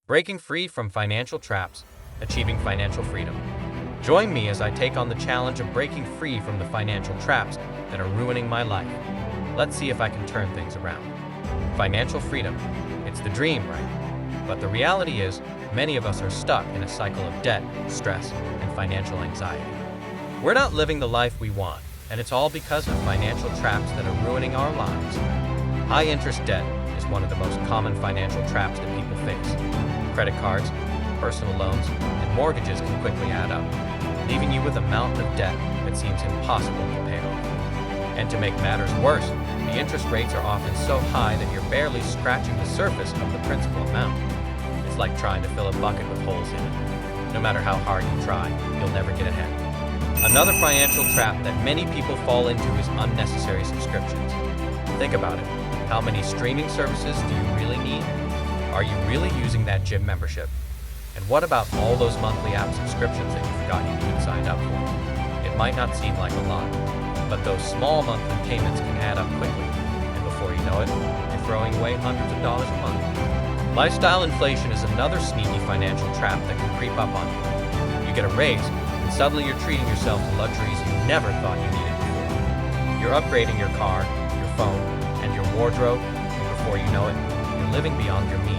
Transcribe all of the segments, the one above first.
Breaking free from financial traps, achieving financial freedom. Join me as I take on the challenge of breaking free from the financial traps that are ruining my life. Let's see if I can turn things around. Financial freedom. It's the dream, right? But the reality is, many of us are stuck in a cycle of debt, stress, and financial anxiety. We're not living the life we want, and it's all because of financial traps that are ruining our lives. High-interest debt is one of the most common financial traps that people face. Credit cards, personal loans, and mortgages can quickly add up, leaving you with a mountain of debt that seems impossible to pay off. And to make matters worse, the interest rates are often so high that you're barely scratching the surface of the principal amount. It's like trying to fill a bucket with holes in it. No matter how hard you try, you'll never get ahead. Another financial trap that many people fall into is unnecessary subscriptions. Think about it. How many streaming services do you really need? Are you really using that gym membership? And what about all those monthly app subscriptions that you forgot you even signed up for? It might not seem like a lot, but those small monthly payments can add up quickly, and before you know it, you're throwing away hundreds of dollars a month. Lifestyle inflation is another sneaky financial trap that can creep up on you. You get a raise, and suddenly you're treating yourself to luxuries you never thought you needed before. You're upgrading your car, your phone, and your wardrobe, and before you know it, you're living beyond your means.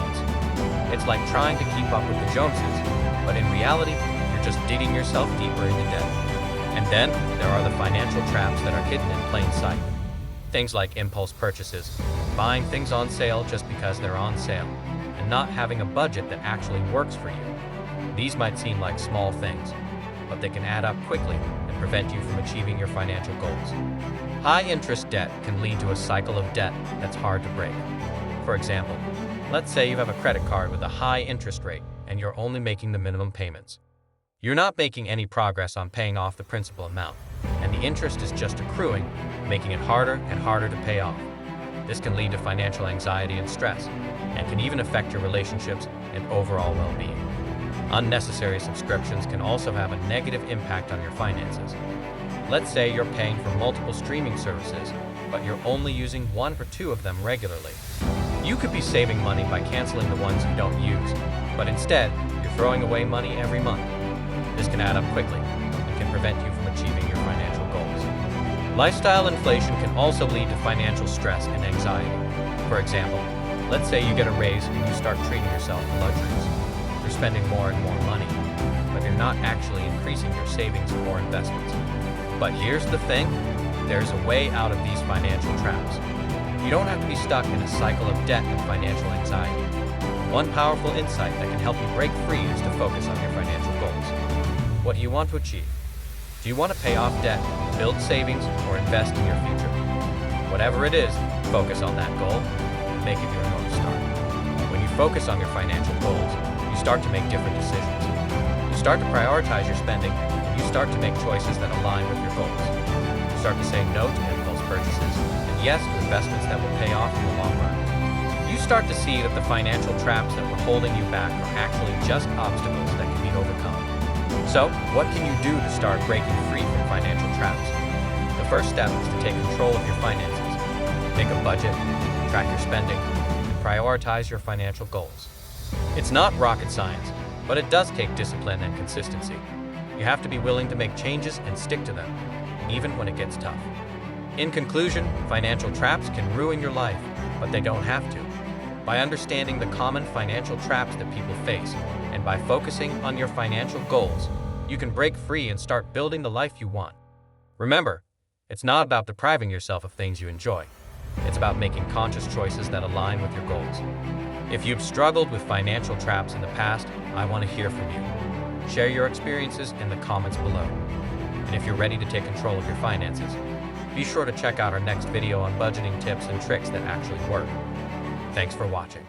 It's like trying to keep up with the Joneses, but in reality, you're just digging yourself deeper into debt. And then, there are the financial traps that are hidden in plain sight. Things like impulse purchases, buying things on sale just because they're on sale, and not having a budget that actually works for you. These might seem like small things, but they can add up quickly and prevent you from achieving your financial goals. High-interest debt can lead to a cycle of debt that's hard to break. For example, let's say you have a credit card with a high interest rate and you're only making the minimum payments. You're not making any progress on paying off the principal amount, and the interest is just accruing, making it harder and harder to pay off. This can lead to financial anxiety and stress, and can even affect your relationships and overall well-being. Unnecessary subscriptions can also have a negative impact on your finances. Let's say you're paying for multiple streaming services, but you're only using one or two of them regularly. You could be saving money by canceling the ones you don't use, but instead, you're throwing away money every month. This can add up quickly and can prevent you from achieving your financial goals. Lifestyle inflation can also lead to financial stress and anxiety. For example, let's say you get a raise and you start treating yourself to luxuries. You're spending more and more money, but you're not actually increasing your savings or investments. But here's the thing, there's a way out of these financial traps. You don't have to be stuck in a cycle of debt and financial anxiety. One powerful insight that can help you break free is to focus on your financial goals. What do you want to achieve? Do you want to pay off debt, build savings, or invest in your future? Whatever it is, focus on that goal and make it your North Star. When you focus on your financial goals, you start to make different decisions. You start to prioritize your spending, and you start to make choices that align with your goals. You start to say no to impulse purchases, and yes to investments that will pay off in the long run. You start to see that the financial traps that were holding you back are actually just obstacles that can be overcome. So, what can you do to start breaking free from financial traps? The first step is to take control of your finances. Make a budget, track your spending, and prioritize your financial goals. It's not rocket science, but it does take discipline and consistency. You have to be willing to make changes and stick to them, even when it gets tough. In conclusion, financial traps can ruin your life, but they don't have to. By understanding the common financial traps that people face, and by focusing on your financial goals, you can break free and start building the life you want. Remember, it's not about depriving yourself of things you enjoy. It's about making conscious choices that align with your goals. If you've struggled with financial traps in the past, I want to hear from you. Share your experiences in the comments below. And if you're ready to take control of your finances, be sure to check out our next video on budgeting tips and tricks that actually work. Thanks for watching.